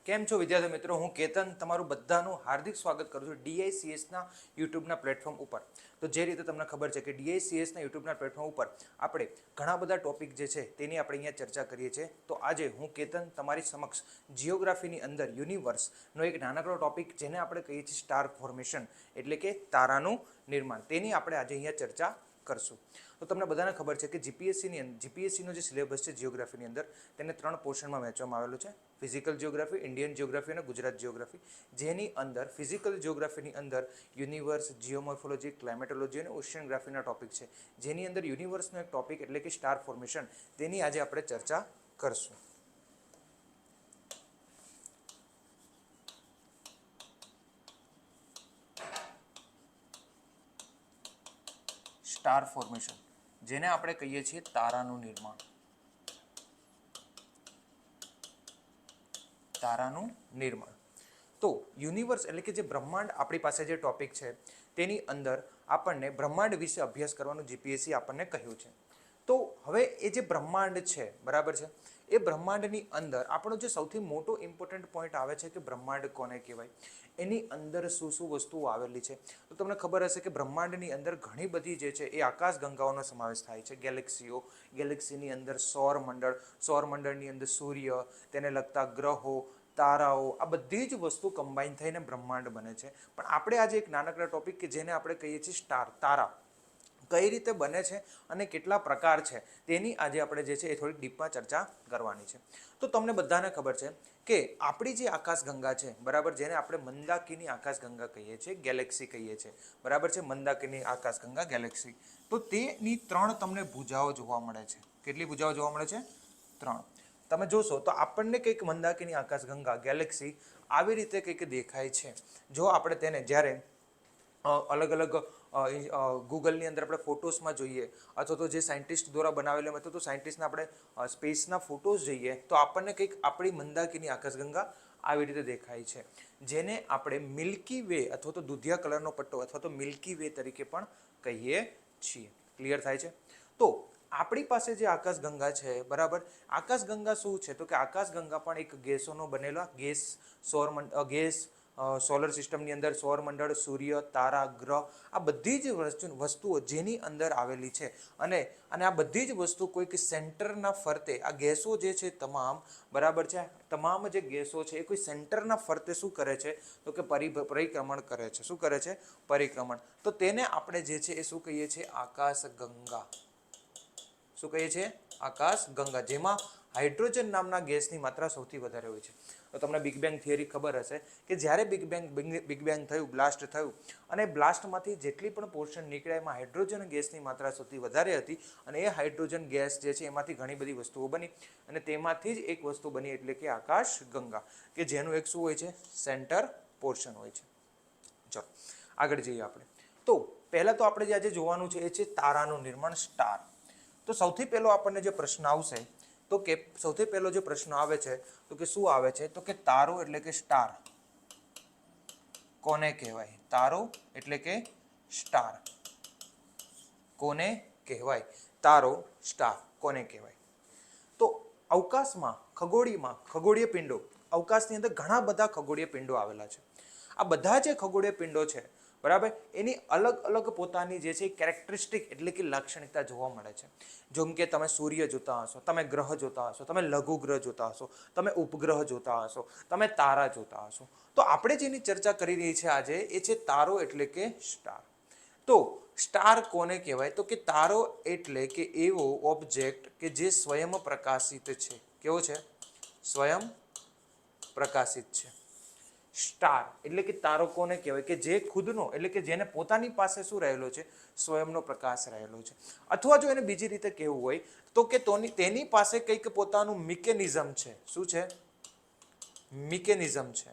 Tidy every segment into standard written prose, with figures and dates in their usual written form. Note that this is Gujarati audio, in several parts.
કેમ છો વિદ્યાર્થી મિત્રો? હું કેતન તમારું બધાનું હાર્દિક સ્વાગત કરું છું ડીઆઈસીએસના યુટ્યુબના પ્લેટફોર્મ ઉપર. તો જે રીતે તમને ખબર છે કે ડીઆઈસીએસના યુટ્યુબના પ્લેટફોર્મ ઉપર આપણે ઘણા બધા ટોપિક જે છે તેની આપણે અહીંયા ચર્ચા કરીએ છીએ. તો આજે હું કેતન તમારી સમક્ષ જિયોગ્રાફીની અંદર યુનિવર્સનો એક નાનકડો ટોપિક જેને આપણે કહીએ છીએ સ્ટાર ફોર્મેશન એટલે કે તારાનું નિર્માણ, તેની આપણે આજે અહીંયા ચર્ચા કરશું. તો તમને બધાને ખબર છે કે જીપીએસસીનો જે સિલેબસ છે જિયોગ્રાફીની અંદર તેને 3 પોર્શનમાં વહેંચવામાં આવેલું છે: ફિઝિકલ જિયોગ્રાફી, ઇન્ડિયન જિયોગ્રાફી અને ગુજરાત જિયોગ્રાફી. જેની અંદર ફિઝિકલ જિયોગ્રાફીની અંદર યુનિવર્સ, જીઓમોર્ફોલોજી, ક્લાઇમેટોલોજી અને ઓશિયનગ્રાફીના ટોપિક છે. જેની અંદર યુનિવર્સનો એક ટોપિક એટલે કે સ્ટાર ફોર્મેશન, તેની આજે આપણે ચર્ચા કરશું. સ્ટાર ફોર્મેશન, જેને આપણે કહીએ છીએ તારાનું નિર્માણ. તારાનું નિર્માણ. તો યુનિવર્સ એટલે કે જે બ્રહ્માંડ આપણી પાસે જે ટોપિક છે તેની અંદર આપણને બ્રહ્માંડ વિશે અભ્યાસ કરવાનું જીપીએસસી આપણને કહ્યું છે. તો હવે એ જે બ્રહ્માંડ છે, બરાબર છે, એ બ્રહ્માંડની અંદર આપણો જે સૌથી મોટો ઇમ્પોર્ટન્ટ પોઈન્ટ આવે છે કે બ્રહ્માંડ કોને કહેવાય, એની અંદર શું શું વસ્તુઓ આવેલી છે. તો તમને ખબર હશે કે બ્રહ્માંડની અંદર ઘણી બધી જે છે એ આકાશ ગંગાઓનો સમાવેશ થાય છે. ગેલેક્સીઓ, ગેલેક્સીની અંદર સૌરમંડળ, સૌરમંડળની અંદર સૂર્ય, તેને લગતા ગ્રહો, તારાઓ, આ બધી જ વસ્તુ કમ્બાઈન થઈને બ્રહ્માંડ બને છે. પણ આપણે આજે એક નાનકડા ટોપિક કે જેને આપણે કહીએ છીએ સ્ટાર, તારા કઈ રીતે બને છે અને કેટલા પ્રકાર છે તેની આજે આપણે જે છે એ થોડીક ડીપમાં ચર્ચા કરવાની છે. તો તમને બધાને ખબર છે કે આપણી જે આકાશગંગા છે, બરાબર, જેને આપણે મંદાકિની આકાશગંગા કહીએ છીએ, ગેલેક્સી કહીએ છીએ, બરાબર છે, મંદાકિની આકાશગંગા ગેલેક્સી. તો તેની 3 તમને ભુજાઓ જોવા મળે છે. કેટલી ભુજાઓ જોવા મળે છે? 3. તમે જોશો તો આપણને કંઈક મંદાકિની આકાશગંગા ગેલેક્સી આવી રીતે કંઈક દેખાય છે. જો આપણે તેને જ્યારે અલગ અલગ ગૂગલની અંદર આપણે ફોટોસમાં જોઈએ અથવા તો જે સાયન્ટિસ્ટ દ્વારા બનાવેલા અથવા તો સાયન્ટિસ્ટના આપણે સ્પેસના ફોટોસ જોઈએ તો આપણને કંઈક આપણી મંદાકિની આકાશગંગા આવી રીતે દેખાય છે, જેને આપણે મિલ્કી વે અથવા તો દૂધિયા કલરનો પટ્ટો અથવા તો મિલ્કી વે તરીકે પણ કહીએ છીએ. ક્લિયર થાય છે? તો આપણી પાસે જે આકાશગંગા છે, બરાબર, આકાશગંગા શું છે? તો કે આકાશગંગા પણ એક ગેસોનો બનેલો ગેસ સોલર સિસ્ટમની અંદર સૌરમંડળ, સૂર્ય, તારા, ગ્રહ, આ બધી જ વસ્તુઓ જેની અંદર આવેલી છે. અને આ બધી જ વસ્તુ કોઈક સેન્ટરના ફરતે, આ ગેસો જે છે તમામ, બરાબર છે, તમામ જે ગેસો છે એ કોઈ સેન્ટરના ફરતે શું કરે છે? તો કે પરિક્રમણ કરે છે. શું કરે છે? પરિક્રમણ. તો તેને આપણે જે છે એ શું કહીએ છીએ? આકાશગંગા. શું કહીએ છીએ? આકાશગંગા, જેમાં હાઇડ્રોજન નામના ગેસની માત્રા સૌથી વધારે હોય છે. તો તમને બિગ બેંગ થિયરી ખબર હશે કે જ્યારે બિગ બેંગ થયું, બ્લાસ્ટ થયું, અને બ્લાસ્ટમાંથી જેટલી પણ પોર્શન નીકળ્યા એમાં હાઇડ્રોજન ગેસની માત્રા સૌથી વધારે હતી. અને એ હાઇડ્રોજન ગેસ જે છે એમાંથી ઘણી બધી વસ્તુઓ બની અને તેમાંથી જ એક વસ્તુ બની એટલે કે આકાશગંગા, કે જેનું એક શું હોય છે? સેન્ટર પોર્શન હોય છે. ચલો આગળ જઈએ આપણે. તો પહેલાં તો આપણે જે આજે જોવાનું છે એ છે તારાનું નિર્માણ, સ્ટાર. તો સૌથી પહેલો આપણને જે પ્રશ્ન આવશે તો કે સૌથી પહેલો જે પ્રશ્ન આવે છે તો કે શું આવે છે? તો કે તારો એટલે કે સ્ટાર કોને કહેવાય? તારો એટલે કે સ્ટાર કોને કહેવાય? તારો, સ્ટાર કોને કહેવાય? તો અવકાશમાં, ખગોળીય પિંડો, અવકાશની અંદર ઘણા બધા ખગોળીય પિંડો આવેલા છે. આ બધા જે ખગોળીય પિંડો છે, બરાબર, એની અલગ અલગ પોતાની જે છે કેરેક્ટરિસ્ટિક એટલે કે લાક્ષણિકતા જોવા મળે છે. જેમ કે તમે સૂર્ય જોતા હશો, તમે ગ્રહ જોતા હશો, તમે લઘુ ગ્રહ જોતા હશો, તમે ઉપગ્રહ જોતા હશો, તમે તારા જોતા હશો. તો આપણે જેની ચર્ચા કરી રહી છે આજે એ છે તારો એટલે કે સ્ટાર. તો સ્ટાર કોને કહેવાય? તો કે તારો એટલે કે એવો ઓબ્જેક્ટ કે જે સ્વયં પ્રકાશિત છે. કેવો છે? સ્વયં પ્રકાશિત છે. સ્ટાર એટલે કે તારો કોને કહેવાય? કે જે ખુદનો એટલે કે જેને પોતાની પાસે શું રહેલો છે? સ્વયંનો પ્રકાશ રહેલો છે. અથવા જો એને બીજી રીતે કહેવું હોય તો કે તેની પાસે કંઈક પોતાનું મિકેનિઝમ છે. શું છે? મિકેનિઝમ છે.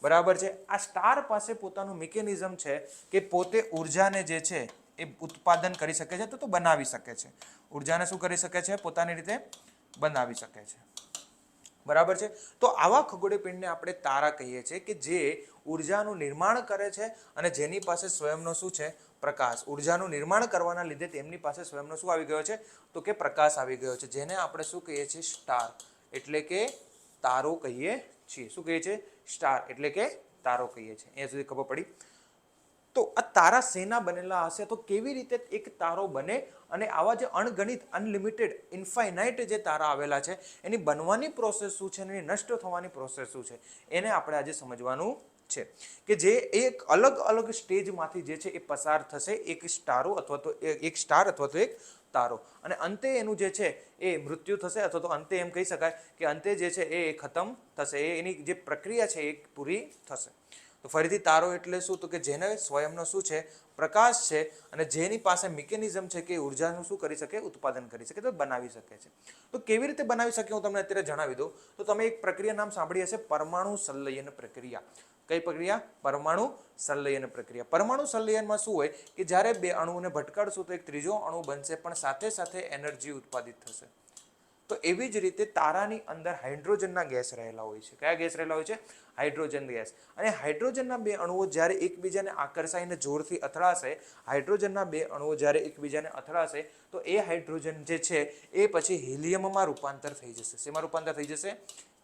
બરાબર છે. આ સ્ટાર પાસે પોતાનું મિકેનિઝમ છે કે પોતે ઉર્જાને જે છે એ ઉત્પાદન કરી શકે છે, તો બનાવી શકે છે. ઉર્જાને શું કરી શકે છે? પોતાની રીતે બનાવી શકે છે. બરાબર છે. તો આવા ખગોળીય પિંડને આપણે તારા કહીએ છીએ કે જે ઉર્જાનું નિર્માણ કરે છે અને જેની પાસે સ્વયંનો શું છે? પ્રકાશ. ઉર્જાનું નિર્માણ કરવાના લીધે તેમની પાસે સ્વયંનો શું આવી ગયો છે? તો કે પ્રકાશ આવી ગયો છે, જેને આપણે શું કહીએ છીએ? સ્ટાર એટલે કે તારો કહીએ છીએ. શું કહીએ છીએ? સ્ટાર એટલે કે તારો કહીએ છીએ. અહીંયા સુધી ખબર પડી? તો આ તારા શેના બનેલા હશે? તો કેવી રીતે એક તારો બને અને આવા જે અણગણિત અનલિમિટેડ ઇન્ફાઇનાઇટ જે તારા આવેલા છે એની બનવાની પ્રોસેસ શું છે, એની નષ્ટ થવાની પ્રોસેસ શું છે, એને આપણે આજે સમજવાનું છે કે જે એક અલગ અલગ સ્ટેજમાંથી જે છે એ પસાર થશે એક સ્ટારો અથવા તો એક સ્ટાર અથવા તો એક તારો, અને અંતે એનું જે છે એ મૃત્યુ થશે અથવા તો અંતે એમ કહી શકાય કે અંતે જે છે એ ખતમ થશે, એની જે પ્રક્રિયા છે એ પૂરી થશે. તો ફરીથી તારો એટલે શું? તો કે જેને સ્વયંનો શું છે? પ્રકાશ છે, અને જેની પાસે મિકેનિઝમ છે કે ઉર્જાનું શું કરી શકે? ઉત્પાદન કરી શકે, તો બનાવી શકે છે. તો કેવી રીતે બનાવી શકે હું તમને અત્યારે જણાવી દઉં. તો તમે એક પ્રક્રિયા નામ સાંભળી હશે, પરમાણુ સંલયન પ્રક્રિયા. કઈ પ્રક્રિયા? પરમાણુ સંલયન પ્રક્રિયા. પરમાણુ સંલયનમાં શું હોય કે જ્યારે બે અણુઓને ભટકાડશું તો એક ત્રીજો અણુ બનશે, પણ સાથે સાથે એનર્જી ઉત્પાદિત થશે. તો એવી જ રીતે તારાની અંદર હાઇડ્રોજનના ગેસ રહેલા હોય છે. કયા ગેસ રહેલા હોય છે? Hydrogen gas. અને હાઇડ્રોજનના બે અણુઓ જ્યારે એકબીજાને આકર્ષાઈને જોરથી અથડાશે, હાઇડ્રોજનના બે અણુઓ જ્યારે એકબીજાને અથડાશે તો એ હાઇડ્રોજન જે છે એ પછી હિલિયમમાં રૂપાંતર થઈ જશે. શેમાં રૂપાંતર થઈ જશે?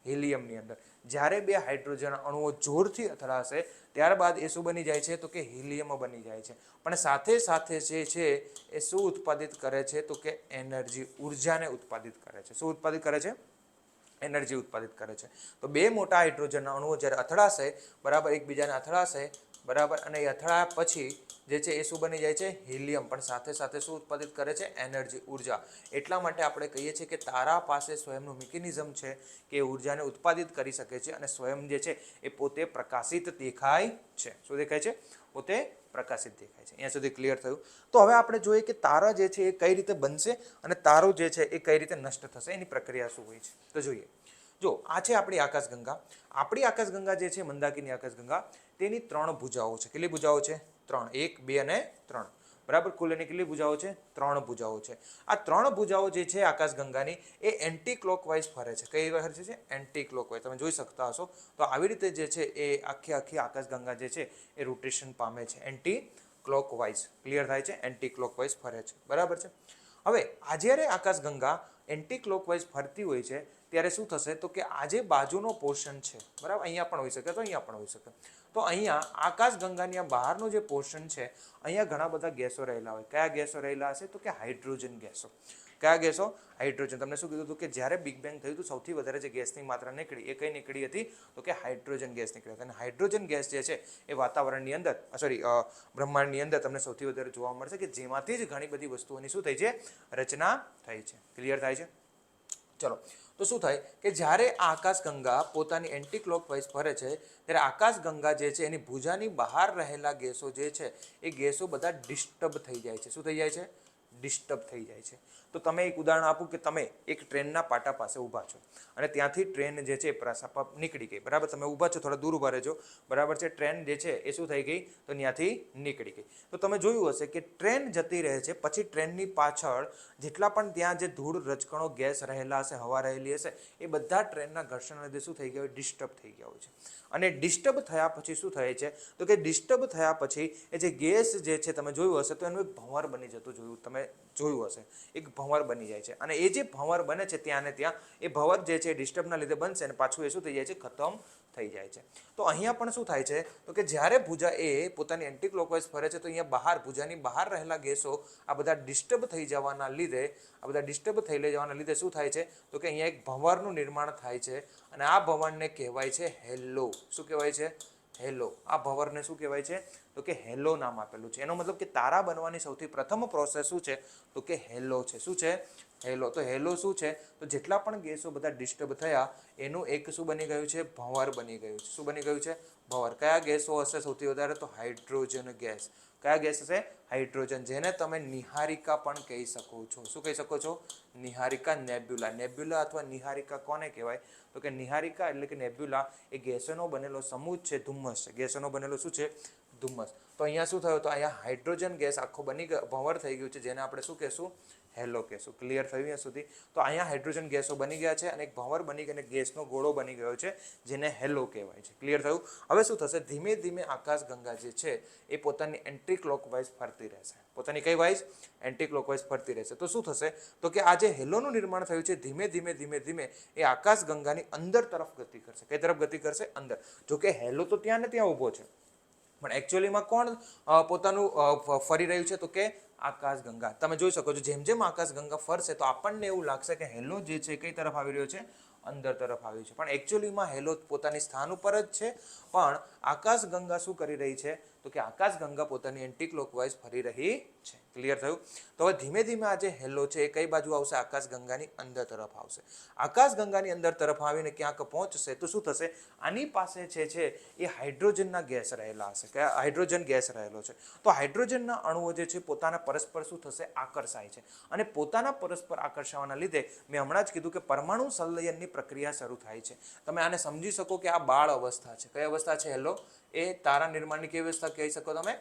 હિલિયમની અંદર. જ્યારે બે હાઇડ્રોજન અણુઓ જોરથી અથડાશે ત્યારબાદ એ શું બની જાય છે? તો કે હિલિયમ બની જાય છે. પણ સાથે સાથે જે છે એ શું ઉત્પાદિત કરે છે? તો કે એનર્જી, ઉર્જાને ઉત્પાદિત કરે છે. શું ઉત્પાદિત કરે છે? એનર્જી ઉત્પાદિત કરે છે. તો બે મોટા હાઇડ્રોજનના અણુઓ જ્યારે અથડાશે, બરાબર, એકબીજાને અથડાશે, બરાબર, અને એ અથડાયા પછી જે છે એ શું બની જાય છે? હિલિયમ. પણ સાથે સાથે શું ઉત્પાદિત કરે છે? એનર્જી, ઉર્જા. એટલા માટે આપણે કહીએ છીએ કે તારા પાસે સ્વયંનું મિકેનિઝમ છે કે ઉર્જાને ઉત્પાદિત કરી શકે છે, અને સ્વયં જે છે એ પોતે પ્રકાશિત દેખાય છે. શું દેખાય છે? પોતે પ્રકાશિત દેખાય છે. અહીંયા સુધી ક્લિયર થયું? તો હવે આપણે જોઈએ કે તારા જે છે એ કઈ રીતે બનશે અને તારો જે છે એ કઈ રીતે નષ્ટ થશે, એની પ્રક્રિયા શું હોય છે. તો જોઈએ. જો આ છે આપણી આકાશગંગા. આપણી આકાશગંગા જે છે મંદાકીની આકાશગંગા, તેની 3 ભુજાઓ છે. કેટલી ભુજાઓ છે? 3. 1, 2 અને 3. બરાબર. કુલ એની કેટલી ભુજાઓ છે? 3 ભુજાઓ છે. આ 3 ભુજાઓ જે છે આકાશગંગાની એ એન્ટી ક્લોકવાઇઝ ફરે છે. કઈ ફરે છે? Anti clockwise. તમે જોઈ શકતા હશો. તો આવી રીતે જે છે એ આખી આકાશગંગા જે છે એ રોટેશન પામે છે. Anti clockwise. ક્લિયર થાય છે? એન્ટી ક્લોકવાઇઝ ફરે છે. બરાબર છે. હવે આ જ્યારે આકાશગંગા એન્ટી ક્લોકવાઇઝ ફરતી હોય છે ત્યારે શું થશે? તો કે આ જે બાજુનો પોર્શન છે, બરાબર, અહીંયા પણ હોઈ શકે, તો અહીંયા પણ હોઈ શકે. તો અહીંયા આકાશગંગાની આ બહારનો જે પોર્શન છે અહીંયા ઘણા બધા ગેસો રહેલા હોય. કયા ગેસો રહેલા હશે? તો કે હાઇડ્રોજન ગેસો. કયા ગેસો? હાઇડ્રોજન. તમને શું કીધું હતું કે જ્યારે બિગ બેંગ થયું હતું સૌથી વધારે જે ગેસની માત્રા નીકળી એ કઈ નીકળી હતી? તો કે હાઇડ્રોજન ગેસ નીકળી હતી. અને હાઇડ્રોજન ગેસ જે છે એ વાતાવરણની અંદર બ્રહ્માંડની અંદર તમને સૌથી વધારે જોવા મળશે કે જેમાંથી જ ઘણી બધી વસ્તુઓની શું થઈ છે? રચના થઈ છે. ક્લિયર થાય છે? ચલો. તો શું થાય કે જ્યારે આ આકાશગંગા પોતાની એન્ટી ક્લોકવાઇઝ ફરે છે ત્યારે આકાશગંગા જે છે એની ભુજાની બહાર રહેલા ગેસો જે છે એ ગેસો બધા ડિસ્ટર્બ થઈ જાય છે. શું થઈ જાય છે? ડિસ્ટર્બ થઈ જાય છે. તો તમે એક ઉદાહરણ આપું કે તમે એક ટ્રેનના પાટા પાસે ઊભા છો અને ત્યાંથી ટ્રેન જે છે નીકળી ગઈ. બરાબર. તમે ઊભા છો, થોડા દૂર ઊભા રહેજો. બરાબર છે. ટ્રેન જે છે એ શું થઈ ગઈ? તો ત્યાંથી નીકળી ગઈ. તો તમે જોયું હશે કે ટ્રેન જતી રહે છે, પછી ટ્રેનની પાછળ જેટલા પણ ત્યાં જે ધૂળ રજકણો ગેસ રહેલા હશે, હવા રહેલી હશે, એ બધા ટ્રેનના ઘર્ષણના લીધે શું થઈ ગયા હોય? ડિસ્ટર્બ થઈ ગયા હોય છે. અને ડિસ્ટર્બ થયા પછી શું થાય છે? તો કે ડિસ્ટર્બ થયા પછી એ જે ગેસ જે છે તમે જોયું હશે તો એનું એક ભંવર બની જતું તમે જોયું હશે. એક ભંવર બની જાય છે, અને એ જે ભંવર બને છે ત્યાં ને ત્યાં એ ભંવર જે છે ડિસ્ટર્બના લીધે બનશે અને પાછું એ શું થઈ જાય છે? ખતમ થઈ જાય છે. તો અહીંયા પણ શું થાય છે? તો કે જ્યારે ભુજા એ પોતાની એન્ટી ક્લોકવાઇઝ ફરે છે તો અહીંયા બહાર ભુજાની બહાર રહેલા ગેસો આ બધા ડિસ્ટર્બ થઈ જવાના લીધે શું થાય છે? તો કે અહીંયા એક ભંવરનું નિર્માણ થાય છે, અને આ ભંવરને કહેવાય છે હેલો. શું કહેવાય છે? હેલો. આ ભંવરને શું કહેવાય છે? તો કે હેલો નામ આપેલું છે. એનો મતલબ કે તારા બનવાની સૌથી પ્રથમ પ્રોસેસ શું છે? તો કે હેલો છે. શું છે? હેલો. તો હેલો શું છે? તો જેટલા પણ ગેસો બધા ડિસ્ટર્બ થયા એનું એક શું બની ગયું છે? ભંવર બની ગયું છે. શું બની ગયું છે? ભંવર. કયા ગેસો હશે સૌથી વધારે? તો હાઇડ્રોજન ગેસ. કયા ગેસ હશે? હાઇડ્રોજન. જેને તમે નિહારિકા પણ કહી શકો છો. શું કહી શકો છો? નિહારિકા, નેબ્યુલા. નેબ્યુલા અથવા નિહારિકા કોને કહેવાય? તો કે નિહારિકા એટલે કે નેબ્યુલા એ ગેસોનો બનેલો સમૂહ છે, ધુમ્મસ છે. ગેસોનો બનેલો શું છે? ધુમ્મસ. તો અહીંયા શું થયું? તો અહીંયા હાઇડ્રોજન ગેસ આખો બની ગયો, ભંવર થઈ ગયું છે, જેને આપણે શું કહેશું? હેલો કહેશું. ક્લિયર થયું અહીંયા સુધી? તો અહીંયા હાઇડ્રોજન ગેસો બની ગયા છે અને એક ભંવર બની ગઈ અને ગેસનો ગોળો બની ગયો છે, જેને હેલો કહેવાય છે. ક્લિયર થયું? હવે શું થશે? ધીમે ધીમે આકાશગંગા જે છે એ પોતાની એન્ટી ક્લોકવાઇઝ ફરતી રહેશે. પોતાની કઈ વાઇઝ? એન્ટી ક્લોકવાઇઝ ફરતી રહેશે. તો શું થશે? તો કે આ જે હેલોનું નિર્માણ થયું છે ધીમે ધીમે ધીમે ધીમે એ આકાશગંગાની અંદર તરફ ગતિ કરશે. કઈ તરફ ગતિ કરશે? અંદર. જો કે હેલો તો ત્યાં ને ત્યાં ઊભો છે, પણ એકચ્યુઅલીમાં કોણ પોતાનું ફરી રહ્યું છે? તો કે આકાશગંગા. તમે જોઈ શકો છો જેમ જેમ આકાશગંગા ફરશે તો આપણને એવું લાગશે કે હેલો જે છે કઈ તરફ આવી રહ્યો છે? અંદર તરફ આવ્યું છે, પણ એકચ્યુઅલીમાં હેલો પોતાની સ્થાન ઉપર જ છે, પણ આકાશગંગા શું કરી રહી છે? તો કે આકાશગંગા પોતાની એન્ટી ક્લોકવાઇઝ ફરી રહી છે. ક્લિયર થયું? તો હવે ધીમે ધીમે આ જે હેલો છે એ કઈ બાજુ આવશે? આકાશગંગાની અંદર તરફ આવશે. આકાશગંગાની અંદર તરફ આવીને ક્યાંક પહોંચશે તો શું થશે? આની પાસે છે એ હાઇડ્રોજનના ગેસ રહેલા હશે. કે હાઇડ્રોજન ગેસ રહેલો છે. તો હાઇડ્રોજનના અણુઓ જે છે પોતાના પરસ્પર શું થશે? આકર્ષાય છે, અને પોતાના પરસ્પર આકર્ષાવાના લીધે મેં હમણાં જ કીધું કે પરમાણુ સંલયનની પ્રક્રિયા શરૂ થાય છે. તમે આને સમજી શકો કે આ બાળ અવસ્થા છે. કઈ અવસ્થા છે? હેલો એ તારા નિર્માણની કેવી અવસ્થા કહી શકો તમે?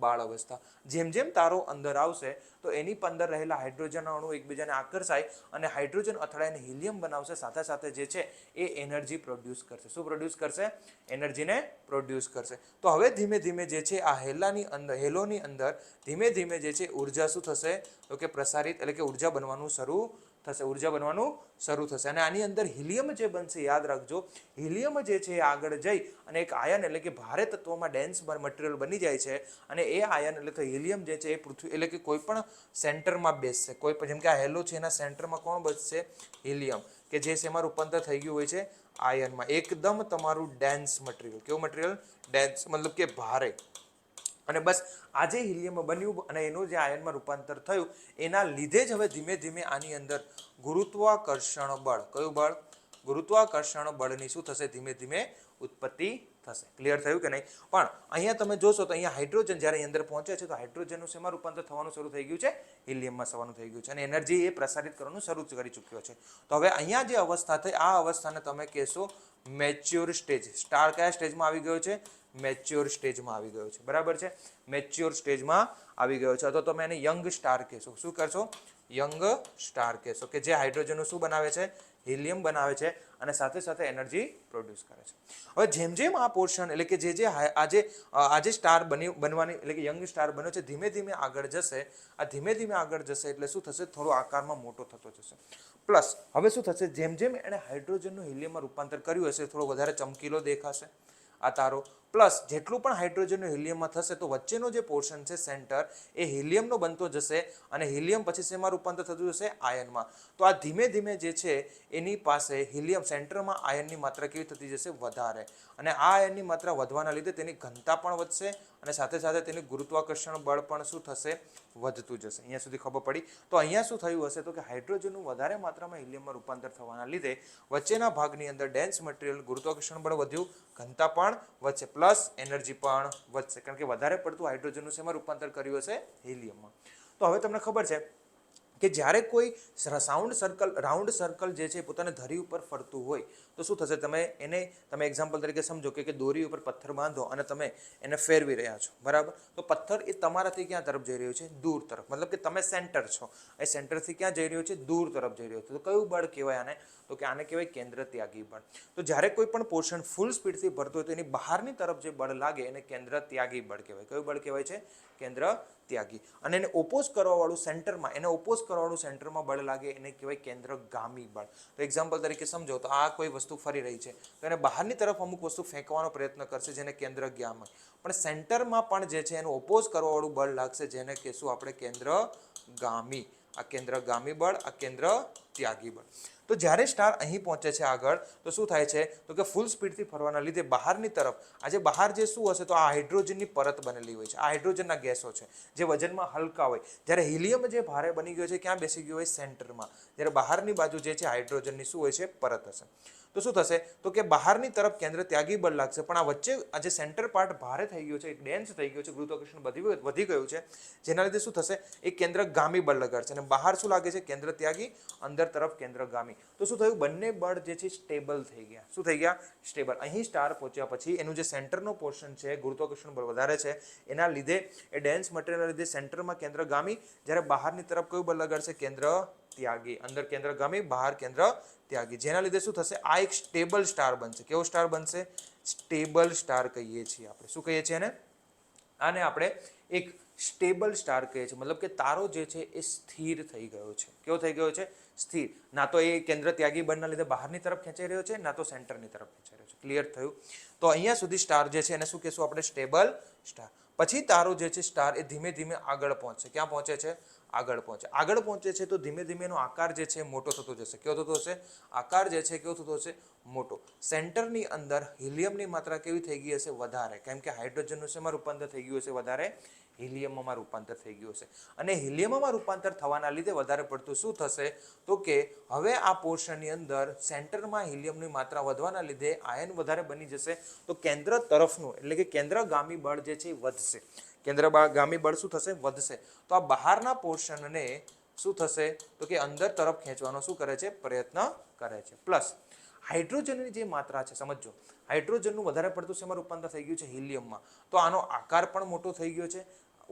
બાળ અવસ્થા. જેમ જેમ તારો અંદર આવશે તો એની અંદર રહેલા હાઇડ્રોજન અણુ એકબીજાને આકર્ષાય અને હાઇડ્રોજન અથડાઈને હિલિયમ બનાવશે. સાથે સાથે જે છે એ એનર્જી પ્રોડ્યુસ કરશે. શું પ્રોડ્યુસ કરશે? એનર્જીને પ્રોડ્યુસ કરશે. તો હવે ધીમે ધીમે જે છે આ હેલોની અંદર ધીમે ધીમે જે છે ઉર્જા શું થશે? તો કે પ્રસારિત, એટલે કે ઉર્જા બનવાનું શરૂ થશે. ઉર્જા બનવાનું શરૂ થશે અને આની અંદર હિલિયમ જે બનશે, યાદ રાખજો, હિલિયમ જે છે એ આગળ જઈ અને એક આયન એટલે કે ભારે તત્વમાં ડેન્સ મટીરિયલ બની જાય છે, અને એ આયન એટલે તો હિલિયમ જે છે એ પૃથ્વી એટલે કે કોઈ પણ સેન્ટરમાં બેસશે. કોઈ પણ, જેમ કે આ હેલો છે એના સેન્ટરમાં કોણ બસશે? હિલિયમ, કે જે શેમાં રૂપાંતર થઈ ગયું હોય છે? આયનમાં. એકદમ તમારું ડેન્સ મટીરિયલ. કેવું મટીરિયલ? ડેન્સ, મતલબ કે ભારે. અને બસ આ જે હિલિયમ બન્યું અને એનું જે આયનમાં રૂપાંતર થયું એના લીધે જ હવે ધીમે ધીમે આની અંદર ગુરુત્વાકર્ષણ બળ, કયું બળ? ગુરુત્વાકર્ષણ બળની શું થશે? ધીમે ધીમે ઉત્પત્તિ થશે. ક્લિયર થયું કે નહીં? પણ અહીંયા તમે જોશો તો અહીંયા હાઇડ્રોજન જ્યારે અંદર પહોંચે છે તો હાઇડ્રોજનનું શેમાં રૂપાંતર થવાનું શરૂ થઈ ગયું છે? હિલિયમમાં થવાનું થઈ ગયું છે, અને એનર્જી એ પ્રસારિત કરવાનું શરૂ કરી ચૂક્યો છે. તો હવે અહીંયા જે અવસ્થા થઈ આ અવસ્થાને તમે કહેશો મેચ્યોર સ્ટેજ. સ્ટાર કયા સ્ટેજમાં આવી ગયો છે? મેચ્યોર સ્ટેજમાં આવી ગયો છે. બરાબર છે? મેચ્યોર સ્ટેજમાં આવી ગયો છે. અથવા તમે એને યંગ સ્ટાર કહેશો. શું કરશો? યંગ સ્ટાર કહેશો, કે જે હાઇડ્રોજનનું શું બનાવે છે? હિલિયમ બનાવે છે અને સાથે સાથે એનર્જી પ્રોડ્યુસ કરે છે. હવે જેમ જેમ આ પોર્શન એટલે કે જે આજે સ્ટાર બનવાની એટલે કે યંગ સ્ટાર બન્યો છે ધીમે ધીમે આગળ જશે. આ ધીમે ધીમે આગળ જશે એટલે શું થશે? થોડો આકારમાં મોટો થતો જશે. પ્લસ હવે શું થશે? જેમ જેમ એણે હાઇડ્રોજનનું હિલિયમમાં રૂપાંતર કર્યું હશે થોડો વધારે ચમકીલો દેખાશે આ તારો. પ્લસ જેટલું પણ હાઇડ્રોજનનું હિલિયમમાં થશે તો વચ્ચેનો જે પોર્શન છે સેન્ટર એ હિલિયમનો બનતો જશે, અને હિલિયમ પછી શેમાં રૂપાંતર થતું જશે? આયનમાં. તો આ ધીમે ધીમે જે છે એની પાસે હિલિયમ સેન્ટરમાં આયનની માત્રા કેવી થતી જશે? વધારે. અને આ આયનની માત્રા વધવાના લીધે તેની ઘનતા પણ વધશે અને સાથે સાથે તેની ગુરુત્વાકર્ષણ બળ પણ શું થશે? વધતું જશે. અહીંયા સુધી ખબર પડી? તો અહીંયા શું થયું હશે? તો કે હાઇડ્રોજનનું વધારે માત્રામાં હિલિયમમાં રૂપાંતર થવાના લીધે વચ્ચેના ભાગની અંદર ડેન્સ મટીરિયલ, ગુરુત્વાકર્ષણ બળ વધ્યું, ઘનતા પણ વધશે, પ્લસ એનર્જી પણ વધશે, કારણ કે વધારે પડતું હાઇડ્રોજનનું શેમાં રૂપાંતર કર્યું હશે? હિલિયમમાં. તો હવે તમને ખબર છે કે જ્યારે કોઈ રાઉન્ડ સર્કલ જે છે પોતાને ધરી ઉપર ફરતું હોય તો શું થશે? તમે એક્ઝામ્પલ તરીકે સમજો કે દોરી ઉપર પથ્થર બાંધો અને તમે એને ફેરવી રહ્યા છો. બરાબર? તો પથ્થર એ તમારાથી ક્યાં તરફ જઈ રહ્યો છે? દૂર તરફ. મતલબ કે તમે સેન્ટર છો, એ સેન્ટરથી ક્યાં જઈ રહ્યો છે? દૂર તરફ જઈ રહ્યો છે. તો કયું બળ કહેવાય આને? તો કે આને કહેવાય કેન્દ્ર ત્યાગી બળ. તો જ્યારે કોઈ પણ પોર્શન ફૂલ સ્પીડથી ભરતો હોય તો એની બહારની તરફ જે બળ લાગે એને કેન્દ્ર ત્યાગી બળ કહેવાય. કયું બળ કહેવાય છે? કેન્દ્ર ત્યાગી. અને એને ઓપોઝ કરવાવાળું સેન્ટરમાં બળ લાગે એને કહેવાય કેન્દ્રગામી બળ. તો એક્ઝામ્પલ તરીકે સમજો તો આ કોઈ વસ્તુ ફરી રહી છે તો એને બહારની તરફ અમુક વસ્તુ ફેંકવાનો પ્રયત્ન કરશે જેને કેન્દ્રગામી, પણ સેન્ટરમાં પણ જે છે એનું ઓપોઝ કરવાવાળું બળ લાગશે જેને કહેશું આપણે કેન્દ્રગામી. આ કેન્દ્રગામી બળ, આ કેન્દ્ર ત્યાગી બળ. તો જ્યારે સ્ટાર અહીં પહોંચે છે આગળ તો શું થાય છે? તો કે ફૂલ સ્પીડથી ફરવાના લીધે બહારની તરફ આજે બહાર જે શું હશે? તો આ હાઇડ્રોજનની પરત બનેલી હોય છે. આ હાઇડ્રોજનના ગેસો છે જે વજનમાં હલકા હોય. જ્યારે હિલિયમ જે ભારે બની ગયો છે ક્યાં બેસી ગયો હોય? સેન્ટરમાં. જ્યારે બહારની બાજુ જે છે હાઇડ્રોજનની શું હોય છે? પરત હશે. તો શું થશે તો કે બહારની તરફ કેન્દ્ર ત્યાગી બળ લાગશે, પણ આ વચ્ચે આ જે સેન્ટર પાર્ટ ભારે થઈ ગયો છે, ડેન્સ થઈ ગયો છે, ગુરુત્વાકર્ષણ વધી ગયું છે, જેના લીધે શું થશે એ કેન્દ્રગામી બળ લગાડશે અને બહાર શું લાગે છે કેન્દ્ર ત્યાગી, અંદર તરફ કેન્દ્રગામી. તો શું થયું બંને બળ જે છે સ્ટેબલ થઈ ગયા. શું થઈ ગયા? સ્ટેબલ. અહીં સ્ટાર પહોંચ્યા પછી એનું જે સેન્ટરનો પોર્શન છે ગુરુત્વાકર્ષણ બળ વધારે છે એના લીધે એ ડેન્સ મટીરિયલના લીધે સેન્ટરમાં કેન્દ્રગામી, જ્યારે બહારની તરફ કયું બળ લગાડશે? કેન્દ્ર ત્યાગી. અંદર કેન્દ્રગામી, બહાર કેન્દ્ર ત્યાગી, જેના લીધે શું થશે આ એક સ્ટેબલ સ્ટાર બનશે. કેવો સ્ટાર બનશે? સ્ટેબલ સ્ટાર કહીએ છીએ આપણે. શું કહીએ છીએ આને આપણે એક સ્ટેબલ સ્ટાર કહીએ છીએ. મતલબ કે તારો જે છે એ સ્થિર થઈ ગયો છે. કેવો થઈ ગયો છે? સ્થિર. ના તો એ કેન્દ્ર ત્યાગી બળના લીધે બહારની તરફ ખેંચાઈ રહ્યો છે, ના તો સેન્ટરની તરફ ખેંચાઈ રહ્યો છે. ક્લિયર થયું? તો અહીંયા સુધી સ્ટાર જે છે એને શું કહેશું આપણે? Stable star. પછી તારો જે છે સ્ટાર એ ધીમે ધીમે આગળ પહોંચશે. ક્યાં પહોંચે છે? આગળ પહોંચે. આગળ પહોંચે છે તો ધીમે ધીમે એનો આકાર જે છે મોટો થતો જશે. કેવો થતો હશે? આકાર જે છે કેવો થતો હશે? મોટો. સેન્ટરની અંદર હિલિયમની માત્રા કેવી થઈ ગઈ હશે? વધારે. કેમ કે હાઇડ્રોજનનું શેમાં રૂપાંતર થઈ ગયું હશે? વધારે હિલિયમમાં રૂપાંતર થઈ ગયું હશે. અને હિલિયમમાં રૂપાંતર થવાના લીધે વધારે પડતું શું થશે તો કે હવે આ પોર્શનની અંદર સેન્ટરમાં હિલિયમની માત્રા વધવાના લીધે આયન વધારે બની જશે. તો કેન્દ્ર તરફનું એટલે કે કેન્દ્રગામી બળ જે છે એ વધશે. કેન્દ્રગામી બળ શું થશે? વધશે. તો આ બહારના પોર્શનને શું થશે તો કે અંદર તરફ ખેંચવાનો શું કરે છે? પ્રયત્ન કરે છે. પ્લસ હાઇડ્રોજનની જે માત્રા છે સમજો, હાઇડ્રોજનનું વધારે પડતું શેમાં રૂપાંતર થઈ ગયું છે? હિલિયમમાં. તો આનો આકાર પણ મોટો થઈ ગયો છે,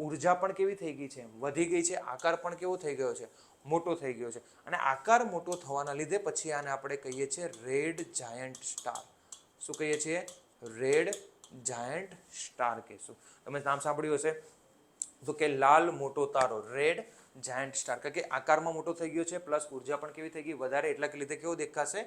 ઉર્જા પણ કેવી થઈ ગઈ છે? વધી ગઈ છે. આકાર પણ કેવો થઈ ગયો છે? મોટો થઈ ગયો છે. અને આકાર મોટો થવાના લીધે પછી આને આપણે કહીએ છીએ રેડ જાયન્ટ સ્ટાર. શું કહીએ છીએ? રેડ જાયન્ટ સ્ટાર કહીશું. તમે નામ સાંભળ્યું હશે તો કે લાલ મોટો તારો, રેડ જાયન્ટ સ્ટાર. કારણ કે આકારમાં મોટો થઈ ગયો છે, પ્લસ ઉર્જા પણ કેવી થઈ ગઈ? વધારે. એટલા કે લીધે કેવો દેખાશે?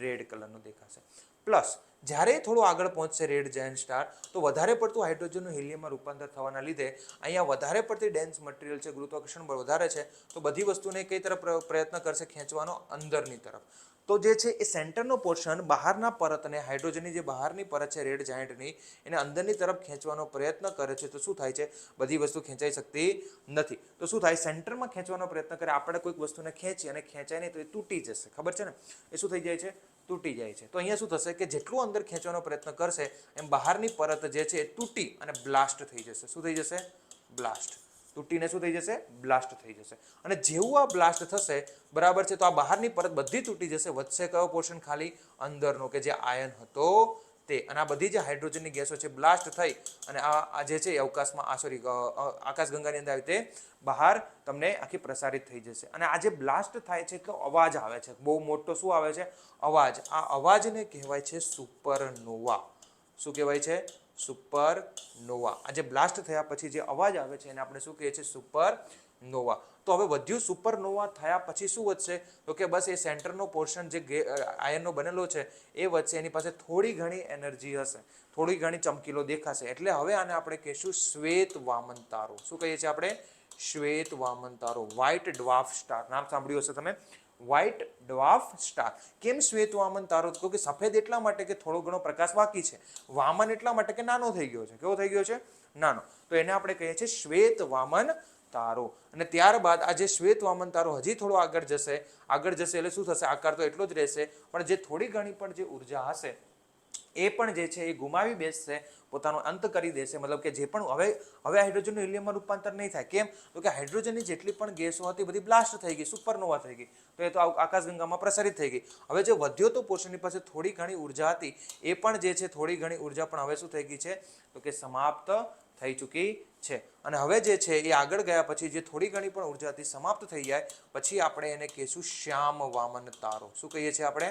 રેડ કલરનો દેખાશે. પ્લસ જ્યારે થોડું આગળ પહોંચશે રેડ જાયન્ટ સ્ટાર તો વધારે પડતું હાઇડ્રોજનનું હિલિયમમાં રૂપાંતર થવાના લીધે અહીંયા વધારે પડતી ડેન્સ મટીરિયલ છે, ગુરુત્વાકર્ષણ બળ વધારે છે, તો બધી વસ્તુને કઈ તરફ પ્રયત્ન કરશે? ખેંચવાનો અંદરની તરફ. તો જે છે એ સેન્ટરનો પોર્શન બહારના પરતને, હાઇડ્રોજનની જે બહારની પરત છે રેડ જાયન્ટની, એને અંદરની તરફ ખેંચવાનો પ્રયત્ન કરે છે. તો શું થાય છે? બધી વસ્તુ ખેંચાઈ શકતી નથી. તો શું થાય? સેન્ટરમાં ખેંચવાનો પ્રયત્ન કરે. આપણે કોઈક વસ્તુને ખેંચી અને ખેંચાય નહીં તો એ તૂટી જશે. ખબર છે ને? એ શું થઈ જાય છે? તૂટી જાય છે. તો અહીંયા શું થશે કે જેટલું અંદર ખેંચવાનો પ્રયત્ન કરશે એમ બહારની પરત જે છે એ તૂટી અને બ્લાસ્ટ થઈ જશે. શું થઈ જશે? બ્લાસ્ટ. તૂટીને શું થઈ જશે? બ્લાસ્ટ થઈ જશે. અને જેવું આ બ્લાસ્ટ થશે બરાબર છે તો આ બહારની પરત બધી તૂટી જશે. વધશે કયો પોર્શન? ખાલી અંદરનો કે જે આયન હતો તે. અને આ બધી જે હાઇડ્રોજનની ગેસો છે બ્લાસ્ટ થઈ અને આ જે છે અવકાશમાં આકાશગંગાની અંદર આવી તે બહાર તમને આખી પ્રસારિત થઈ જશે. અને આ જે બ્લાસ્ટ થાય છે તો અવાજ આવે છે, બહુ મોટો. શું આવે છે? અવાજ. આ અવાજને કહેવાય છે સુપરનોવા. શું કહેવાય છે? સુપરનોવા. આ જે બ્લાસ્ટ થયા પછી જે અવાજ આવે છે એને આપણે શું કહીએ છીએ? સુપરનોવા. તો હવે વધ્યું સુપરનોવા થયા પછી શું વધશે તો કે બસ એ સેન્ટરનો પોર્શન જે આયનનો બનેલો છે એ વધશે. એની પાસે થોડી ઘણી એનર્જી હશે, થોડી ઘણી ચમકીલો દેખાશે. એટલે હવે આને આપણે કહીશું શ્વેત વામન તારો. શું કહીએ છીએ આપણે? શ્વેત વામન તારો. White dwarf star. નામ સાંભળ્યું હશે તમે, વ્હાઇટ ડ્વાર્ફ સ્ટાર. કેમ શ્વેત વામન તારો? તો કે સફેદ એટલા માટે કે થોડો ઘણો પ્રકાશ બાકી છે, વામન એટલા માટે કે નાનો થઈ ગયો છે. કેવો થઈ ગયો છે? નાનો. તો એને આપણે કહીએ છીએ શ્વેત વામન તારો. અને ત્યારબાદ આ જે શ્વેત વામન તારો હજી થોડો આગળ જશે એટલે શું થશે? આકાર તો એટલો જ રહેશે, પણ જે થોડી ઘણી પણ જે ઉર્જા હશે એ પણ જે છે એ ગુમાવી બેસશે, પોતાનો અંત કરી દેશે. મતલબ કે જે પણ હવે હાઇડ્રોજનનું હિલિયમમાં રૂપાંતર નહીં થાય. કેમ? તો કે હાઇડ્રોજનની જેટલી પણ ગેસો હતી બધી બ્લાસ્ટ થઈ ગઈ, સુપરનોવા થઈ ગઈ. તો એ તો આકાશગંગામાં પ્રસારિત થઈ ગઈ. હવે જે વધ્યો તો પોર્શનની પાસે થોડી ઘણી ઉર્જા હતી એ પણ જે છે થોડી ઘણી ઉર્જા પણ હવે શું થઈ ગઈ છે તો કે સમાપ્ત થઈ ચૂકી છે. અને હવે જે છે એ આગળ ગયા પછી જે થોડી ઘણી પણ ઉર્જા હતી સમાપ્ત થઈ જાય પછી આપણે એને કહીશું શ્યામ વામન તારો. શું કહીએ છીએ આપણે?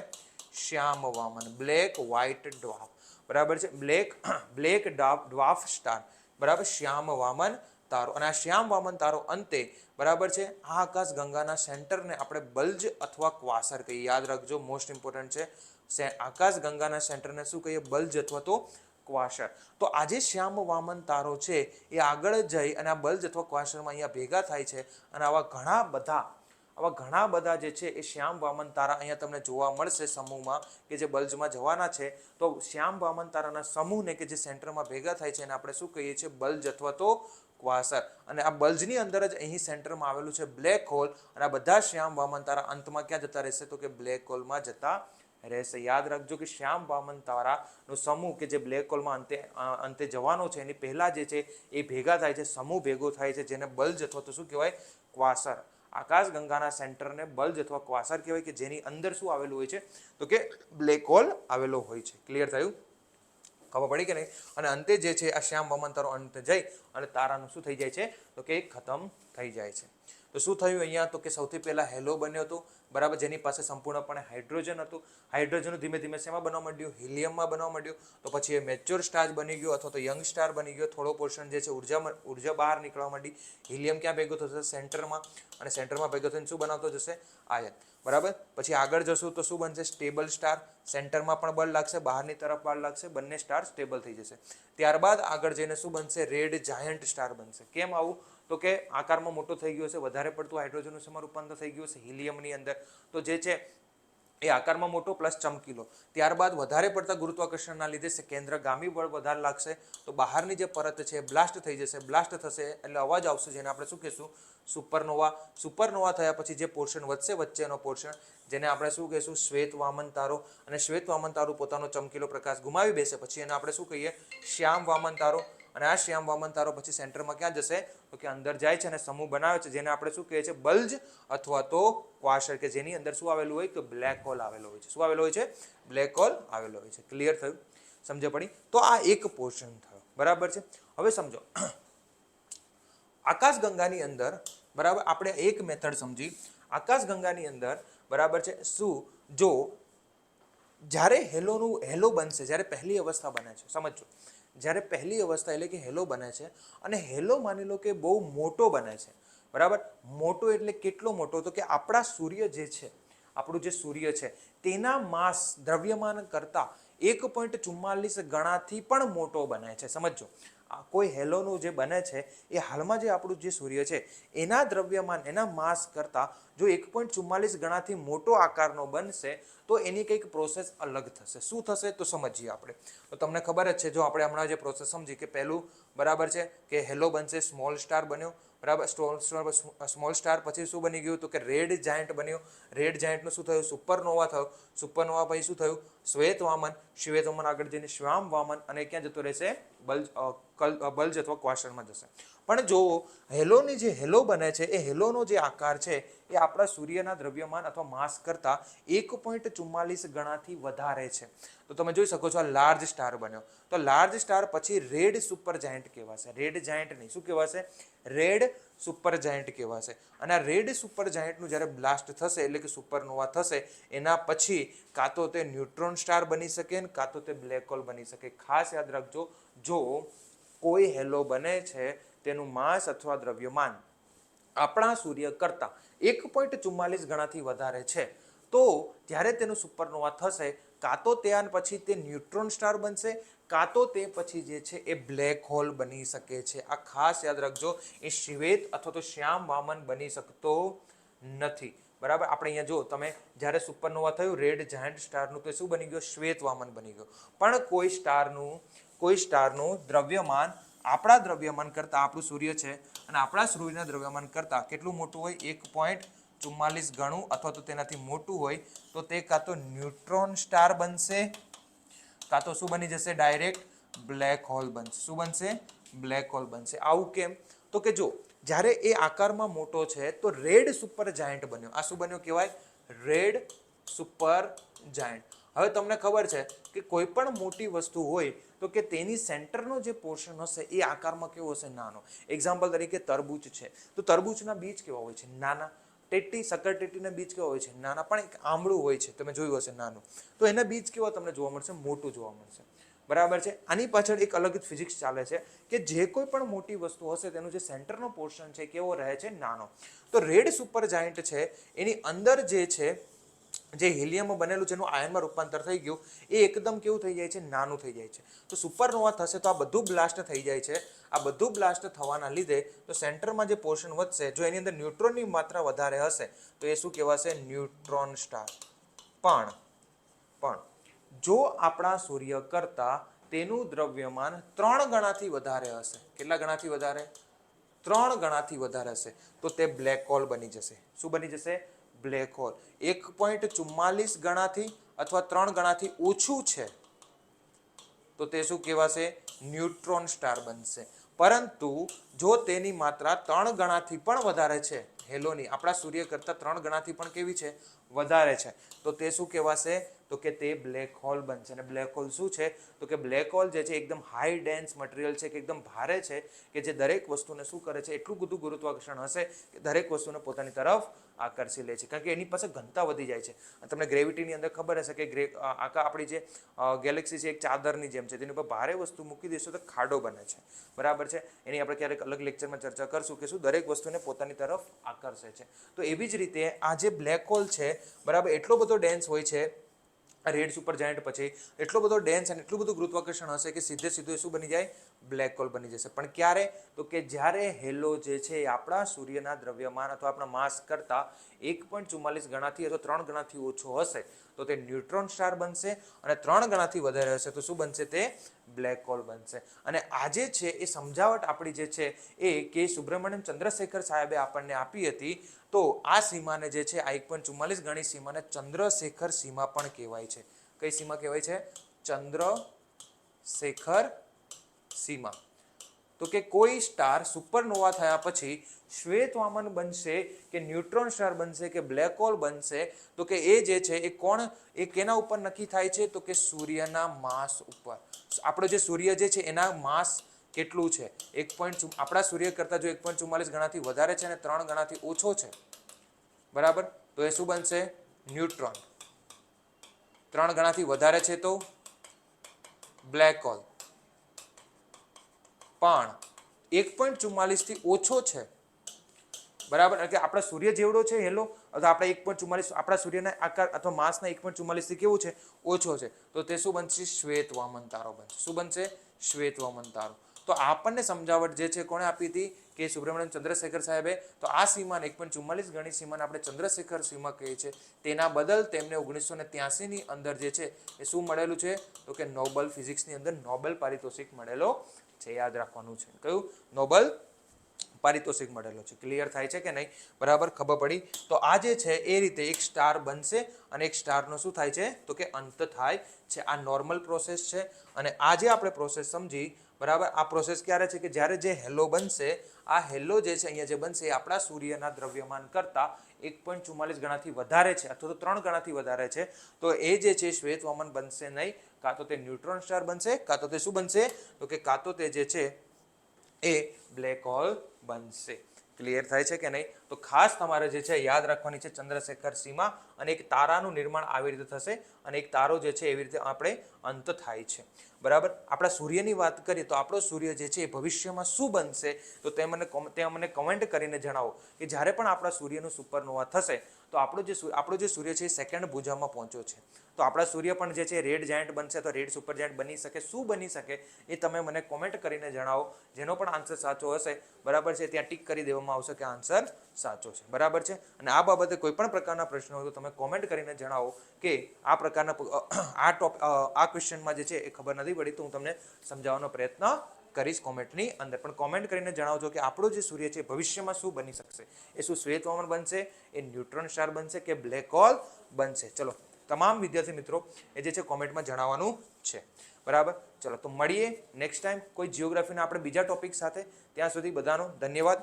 શ્યામ વામન. Black white dwarf. બરાબર છે? Black dwarf star. બરાબર? શ્યામ વામન તારો. અને આ શ્યામ વામન તારો અંતે બરાબર છે આ આકાશ ગંગાના સેન્ટરને આપણે બલ્જ અથવા ક્વાસર કહીએ. યાદ રાખજો, મોસ્ટ ઇમ્પોર્ટન્ટ છે. આકાશ ગંગાના સેન્ટરને શું કહીએ? બલ્જ અથવા તો ક્વાસર. તો આજે શ્યામ વામન તારો છે એ આગળ જઈ અને આ બલ્જ અથવા ક્વાસરમાં અહીંયા ભેગા થાય છે. અને આવા ઘણા બધા જે છે એ શ્યામ વામન તારા અહીંયા તમને જોવા મળશે સમૂહમાં કે જે બલ્જમાં જવાના છે. તો શ્યામ વામન તારાના સમૂહને કે જે સેન્ટરમાં ભેગા થાય છે એને આપણે શું કહીએ છીએ? બલ્જ અથવા તો ક્વાસર. અને આ બલ્જની અંદર જ અહીં સેન્ટરમાં આવેલું છે બ્લેક હોલ. અને આ બધા શ્યામ વામન તારા અંતમાં ક્યાં જતા રહેશે તો કે બ્લેક હોલમાં જતા રહેશે. યાદ રાખજો કે શ્યામ વામન તારાનો સમૂહ કે જે બ્લેક હોલમાં અંતે જવાનો છે એની પહેલા જે છે એ ભેગા થાય છે, સમૂહ ભેગો થાય છે, જેને બલ્જ અથવા તો શું કહેવાય, ક્વાસર. આકાશગંગાના સેન્ટરને બલ્જ અથવા ક્વાસર કહેવાય, કે જેની અંદર શું આવેલું હોય છે, તો કે બ્લેક હોલ આવેલો હોય છે. ક્લિયર થયું? ખબર પડી કે નહીં? અને અંતે જે છે આ શ્યામ વામન તારો અંત જઈ અને તારાનું શું થઈ જાય છે, તો કે ખતમ થઈ જાય છે. તો શું થયું અહીંયા, તો કે સૌથી પહેલા હેલો બન્યો હતો, બરાબર, જેની પાસે સંપૂર્ણપણે હાઇડ્રોજન હતું. હાઇડ્રોજન ધીમે ધીમે શેમાં બનવા માંડ્યું, હિલિયમમાં બનવા માંડ્યું. તો પછી એ મેચ્યોર સ્ટાર બની ગયો અથવા તો યંગ સ્ટાર બની ગયો. થોડો પોર્શન જે છે ઉર્જા બહાર નીકળવા માંડી. હિલિયમ ક્યાં ભેગો થશે, સેન્ટરમાં, અને સેન્ટરમાં ભેગો થઈને શું બનાવતો જશે, આયન. બરાબર. પછી આગળ જશું તો શું બનશે, સ્ટેબલ સ્ટાર. સેન્ટરમાં પણ બળ લાગશે, બહારની તરફ બળ લાગશે, બંને સ્ટાર સ્ટેબલ થઈ જશે. ત્યારબાદ આગળ જઈને શું બનશે, રેડ જાયન્ટ સ્ટાર બનશે. કેમ આવું, તો કે આકારમાં મોટો થઈ ગયો છે, વધારે પડતું હાઇડ્રોજનનું શેમાં રૂપાંતર થઈ ગયું છે, હિલિયમની અંદર. તો જે છે એ આકારમાં મોટો પ્લસ ચમકીલો. ત્યારબાદ વધારે પડતા ગુરુત્વાકર્ષણના લીધે કેન્દ્રગામી બળ વધારે લાગશે, તો બહારની જે પરત છે બ્લાસ્ટ થઈ જશે. બ્લાસ્ટ થશે એટલે અવાજ આવશે, જેને આપણે શું કહીશું, સુપરનોવા. સુપરનોવા થયા પછી જે પોર્શન વધશે વચ્ચેનો પોર્શન, જેને આપણે શું કહીશું, શ્વેત વામન તારો. અને શ્વેત વામન તારો પોતાનો ચમકીલો પ્રકાશ ગુમાવી બેસે પછી એને આપણે શું કહીએ, શ્યામ વામન તારો. અને આ શ્યામ વામન તારો પછી સેન્ટરમાં ક્યાં જશે, તો કે અંદર જાય છે અને સમૂહ બનાવે છે, જેને આપણે શું કહીએ છીએ, બલ્જ અથવા તો ક્વાસર, કે જેની અંદર શું આવેલું હોય, તો બ્લેક હોલ આવેલો હોય છે. શું આવેલો હોય છે, બ્લેક હોલ આવેલો હોય છે. ક્લિયર થયું? સમજ પડી? તો આ એક પોર્શન થયો. બરાબર છે. હવે સમજો આકાશગંગાની અંદર, બરાબર, આપણે એક મેથડ સમજી. આકાશગંગાની અંદર, બરાબર છે, શું જો જ્યારે હેલો બનશે, જ્યારે પહેલી અવસ્થા બને છે, સમજો, જ્યારે પહેલી અવસ્થા એટલે કે હેલો બને છે, અને હેલો માની લો કે બહુ મોટો બને છે, બરાબર. મોટો એટલે કેટલો મોટો, તો કે આપણા સૂર્ય જે છે, આપણું જે સૂર્ય છે તેના માસ દ્રવ્યમાન કરતા 1.44 ગણાથી પણ મોટો બને છે. સમજો, કોઈ હેલોનું જે બને છે એ હાલમાં જે આપણું જે સૂર્ય છે એના દ્રવ્યમાન, એના માસ કરતા જો 1.44 ગણાથી મોટો આકારનો બનશે, તો એની કંઈક પ્રોસેસ અલગ થશે. શું થશે, તો સમજીએ આપણે. તો તમને ખબર જ છે, જો આપણે હમણાં જે પ્રોસેસ સમજી કે પહેલું, બરાબર છે, કે હેલો બનશે, સ્મોલ સ્ટાર બન્યો, બરાબર. સ્મોલ સ્ટાર પછી શું બની ગયું, તો કે રેડ જાયન્ટ બન્યો. રેડ જાયન્ટનું શું થયું, સુપરનોવા થયો. સુપરનોવા પછી શું થયું, શ્વેત વામન. શ્વેત વામન આગળ જઈને શ્યામ વામન, અને ક્યાં જતો રહેશે, બલ્જ અથવા ક્વાસરમાં જશે. પણ જો હેલોની જે હેલો બને છે એ હેલોનો જે આકાર છે એ આપણા સૂર્યના દ્રવ્યમાન અથવા માસ કરતા 1.44 ગણાથી વધારે છે. તો તમે જોઈ શકો છો આ લાર્જ સ્ટાર બન્યો. તો લાર્જ સ્ટાર પછી રેડ સુપર જાયન્ટ કહેવાશે. રેડ જાયન્ટ નહીં, શું કહેવાશે, રેડ સુપર જાયન્ટ કહેવાશે. અને આ રેડ સુપર જાયન્ટનું જ્યારે બ્લાસ્ટ થશે એટલે કે સુપરનોવા થશે, એના પછી કાં તો તે ન્યુટ્રોન સ્ટાર બની શકે ને કાં તો તે બ્લેક હોલ બની શકે. ખાસ યાદ રાખજો, જો કોઈ હેલો બને છે તેનું માસ અથવા દ્રવ્યમાન આપણા સૂર્ય કરતા 1.44 ગણાથી વધારે છે, તો જ્યારે તેનું સુપરનોવા થશે, કાં તો ત્યાર પછી તે ન્યુટ્રોન સ્ટાર બનશે, કાં તો તે પછી જે છે એ બ્લેક હોલ બની શકે છે. આ ખાસ યાદ રાખજો, એ શ્વેત અથવા તો શ્યામ વામન બની શકતો નથી. બરાબર. આપણે અહીંયા જો તમે જ્યારે સુપરનોવા થયું રેડ જાયન્ટ સ્ટારનું, તો શું બની ગયો, શ્વેત વામન બની ગયો. પણ કોઈ સ્ટારનું દ્રવ્યમાન આપણા દ્રવ્યમાન કરતા, આપણું સૂર્ય છે અને આપણા સૂર્યના દ્રવ્યમાન કરતા કેટલું મોટું હોય, 1.44 ગણું અથવા તો તેનાથી મોટું હોય, તો તે કાં તો ન્યુટ્રોન સ્ટાર બનશે, કાં તો શું બની જશે, ડાયરેક્ટ બ્લેક હોલ બનશે. શું બનશે, બ્લેક હોલ બનશે. આવું કેમ, તો કે જો જ્યારે એ આકારમાં મોટો છે તો રેડ સુપર જાયન્ટ બન્યો. આ શું બન્યો કહેવાય, રેડ સુપર જાયન્ટ. હવે તમને ખબર છે કે કોઈ પણ મોટી વસ્તુ હોય તો કે તેની સેન્ટરનો જે પોર્શન હશે એ આકારમાં કેવો હશે, નાનો. એક્ઝામ્પલ તરીકે તરબૂચ છે, તો તરબૂચના બીજ કેવા હોય છે, નાના. શક્કરટેટીના બીજ કેવા હોય છે, નાના. પણ એક આમળું હોય છે, તમે જોયું હશે, નાનું. તો એના બીજ કેવા તમને જોવા મળશે, મોટું જોવા મળશે. બરાબર છે. આની પાછળ એક અલગ જ ફિઝિક્સ ચાલે છે કે જે કોઈ પણ મોટી વસ્તુ હશે તેનું જે સેન્ટરનો પોર્શન છે કેવો રહે છે, નાનો. તો રેડ સુપર જાયન્ટ છે એની અંદર જે છે, જે હિલિયમ બનેલું છે એનું આયનમાં રૂપાંતર થઈ ગયું, એ એકદમ કેવું થઈ જાય છે, નાનું થઈ જાય છે. તો સુપરનોવા થશે તો આ બધું બ્લાસ્ટ થઈ જાય છે. આ બધું બ્લાસ્ટ થવાના લીધે તો સેન્ટરમાં જે પોર્શન વધશે, જો એની અંદર ન્યુટ્રોનની માત્રા વધારે હશે તો એ શું કહેવાશે, ન્યુટ્રોન સ્ટાર. પણ જો આપણા સૂર્ય કરતા તેનું દ્રવ્યમાન 3 ગણાથી વધારે હશે, કેટલા ગણાથી વધારે, 3 ગણાથી વધારે હશે, તો તે બ્લેક હોલ બની જશે. શું બની જશે, બ્લેક હોલ. 1.44 ગણાથી અથવા 3 ગણાથી ઓછું છે તો તે શું કહેવાશે? ન્યુટ્રોન સ્ટાર બનશે. પરંતુ જો તેની માત્રા 3 ગણાથી પણ વધારે છે, હેલોની આપણા સૂર્ય કરતાં 3 ગણાથી પણ કેવી છે? વધારે છે, તો તે શું કહેવાશે? તો કે તે બ્લેક હોલ બનશે. અને બ્લેક હોલ શું છે? તો કે બ્લેક હોલ જે છે એકદમ હાઈ ડેન્સ મટીરિયલ છે, કે એકદમ ભારે છે, કે જે દરેક વસ્તુને શું કરે છે? એટલું બધું ગુરુત્વાકર્ષણ હશે કે દરેક વસ્તુને પોતાની તરફ આકર્ષી લે છે, કારણ કે એની પાસે ઘનતા વધી જાય છે. તમને ગ્રેવિટીની અંદર ખબર હશે કે આખા આપણી જે ગેલેક્સી છે એક ચાદરની જેમ છે, તેની ઉપર ભારે વસ્તુ મૂકી દઈશું તો ખાડો બને છે, બરાબર છે. એની આપણે ક્યારેક અલગ લેક્ચરમાં ચર્ચા કરશું કે શું દરેક વસ્તુને પોતાની તરફ આકર્ષે છે. તો એવી જ રીતે આ જે બ્લેક હોલ છે, બરાબર, એટલો બધો ડેન્સ હોય છે રેડ સુપર જાયન્ટ પછી, એટલો બધો ડેન્સ અને એટલું બધું ગુરુત્વાકર્ષણ હશે કે સીધે સીધું એ શું બની જાય? બ્લેક હોલ બની જશે. પણ ક્યારે? તો કે જ્યારે હેલો જે છે એ આપણા સૂર્યના દ્રવ્યમાન અથવા આપણા માસ કરતાં 1.44 ગણાથી અથવા 3 ગણાથી ઓછો હશે તો તે ન્યુટ્રોન સ્ટાર બનશે, અને 3 ગણાથી વધારે હશે તો શું બનશે? તે બ્લેક હોલ બનશે. અને આજે છે એ સમજાવટ આપણી જે છે એ કે સુબ્રમણ્યમ ચંદ્રશેખર સાહેબે આપણને આપી હતી. તો આ સીમાને જે છે આ 1.44 ગણી સીમાને ચંદ્રશેખર સીમા પણ કહેવાય છે. કઈ સીમા કહેવાય છે? ચંદ્રશેખર સીમા. તો કે કોઈ સ્ટાર સુપરનોવા થયા પછી શ્વેતવામન બનશે કે ન્યુટ્રોન સ્ટાર બનશે કે બ્લેક હોલ બનશે, તો કે એ જે છે એ કોણ, એ કેના ઉપર નક્કી થાય છે? તો કે સૂર્યના માસ ઉપર. આપણો જે સૂર્ય જે છે એના માસ કેટલું છે? આપણા સૂર્ય કરતાં જો 1.44 ગણાથી વધારે છે અને 3 ગણાથી ઓછો છે, બરાબર, તો એ શું બનશે? ન્યુટ્રોન. 3 ગણાથી વધારે છે તો બ્લેક હોલ. પણ 1.44 થી ઓછો છે, બરાબર, એટલે આપણા સૂર્ય જેવડો છે હેલો, અથવા આપણે 1.44 આપણા સૂર્યના આકાર અથવા માસના 1.44 થી કેવું છે? ઓછો છે, તો તે શું બનશે? શ્વેતવામન તારો બનશે. શું બનશે? શ્વેતવામન તારો. તો આપણને સમજાવટ જે છે કોણે આપી હતી? કે સુબ્રમણ્યમ ચંદ્રશેખર સાહેબે. તો આ સીમાને 1.44 ગણી સીમાને આપણે ચંદ્રશેખર સીમા કહીએ છીએ. તેના બદલ તેમને 1983 ની અંદર જે છે એ શું મળેલું છે? તો કે નોબેલ ફિઝિક્સની અંદર નોબેલ પારિતોષિક મળેલો છે. યાદ રાખવાનું છે. કયું? નોબેલ પારિતોષિક મળેલો છે. ક્લિયર થાય છે કે નહીં? બરાબર, ખબર પડી? તો આ જે છે એ રીતે એક સ્ટાર બનશે અને એક સ્ટારનો શું થાય છે? તો કે અંત થાય છે. આ નોર્મલ પ્રોસેસ છે. અને આજે આપણે પ્રોસેસ સમજી, બરાબર. આ પ્રોસેસ ક્યારે છે? કે જ્યારે જે હેલો બનશે, આ હેલો જે છે અહીંયા જે બનશે એ આપણા સૂર્યના દ્રવ્યમાન કરતાં 1.44 ગણાથી વધારે છે અથવા તો 3 ગણાથી વધારે છે, તો એ જે છે શ્વેતવામન બનશે નહીં. કાં તો તે ન્યુટ્રોન સ્ટાર બનશે, કાં તો તે શું બનશે? તો કે કાં તો તે જે છે એ બ્લેક હોલ બનશે. ક્લિયર થાય છે કે નહીં? તો ખાસ તમારે જે છે યાદ રાખવાની છે ચંદ્રશેખર સીમા. અને એક તારાનું નિર્માણ આવી રીતે થશે અને એક તારો જે છે એવી રીતે આપણે અંત થાય છે, બરાબર. આપણા સૂર્યની વાત કરીએ તો આપણો સૂર્ય જે છે એ ભવિષ્યમાં શું બનશે? તો તે મને કમેન્ટ કરીને જણાવો કે જ્યારે પણ આપણા સૂર્યનું સુપરનોવા થશે તો આપણો જે સૂર્ય છે એ સેકન્ડ ભુજામાં પહોંચ્યો છે, તો આપણા સૂર્ય પણ જે છે રેડ જાયન્ટ બનશે તો રેડ સુપર જાયન્ટ બની શકે. શું બની શકે એ તમે મને કોમેન્ટ કરીને જણાવો. જેનો પણ આન્સર સાચો હશે, બરાબર છે, ત્યાં ટીક કરી દેવામાં આવશે કે આન્સર સાચો છે, બરાબર છે. અને આ બાબતે કોઈ પણ પ્રકારના પ્રશ્નો હોય તો તમે કોમેન્ટ કરીને જણાવો કે આ પ્રકારના આ ક્વેશ્ચનમાં જે છે એ ખબર નથી પડી, તો હું તમને સમજાવવાનો પ્રયત્ન કરીશ કોમેન્ટની અંદર. પણ કોમેન્ટ કરીને જણાવજો કે આપણો જે સૂર્ય છે ભવિષ્યમાં શું બની શકશે. એ શું શ્વેતવામન બનશે, એ ન્યુટ્રોન સ્ટાર બનશે કે બ્લેક હોલ બનશે? ચલો, તમામ વિદ્યાર્થી મિત્રો એ જે છે કોમેન્ટમાં જણાવવાનું છે, બરાબર. ચલો, તો મળીએ નેક્સ્ટ ટાઈમ કોઈ જિયોગ્રાફીના આપણે બીજા ટોપિક સાથે. ત્યાં સુધી બધાનો ધન્યવાદ.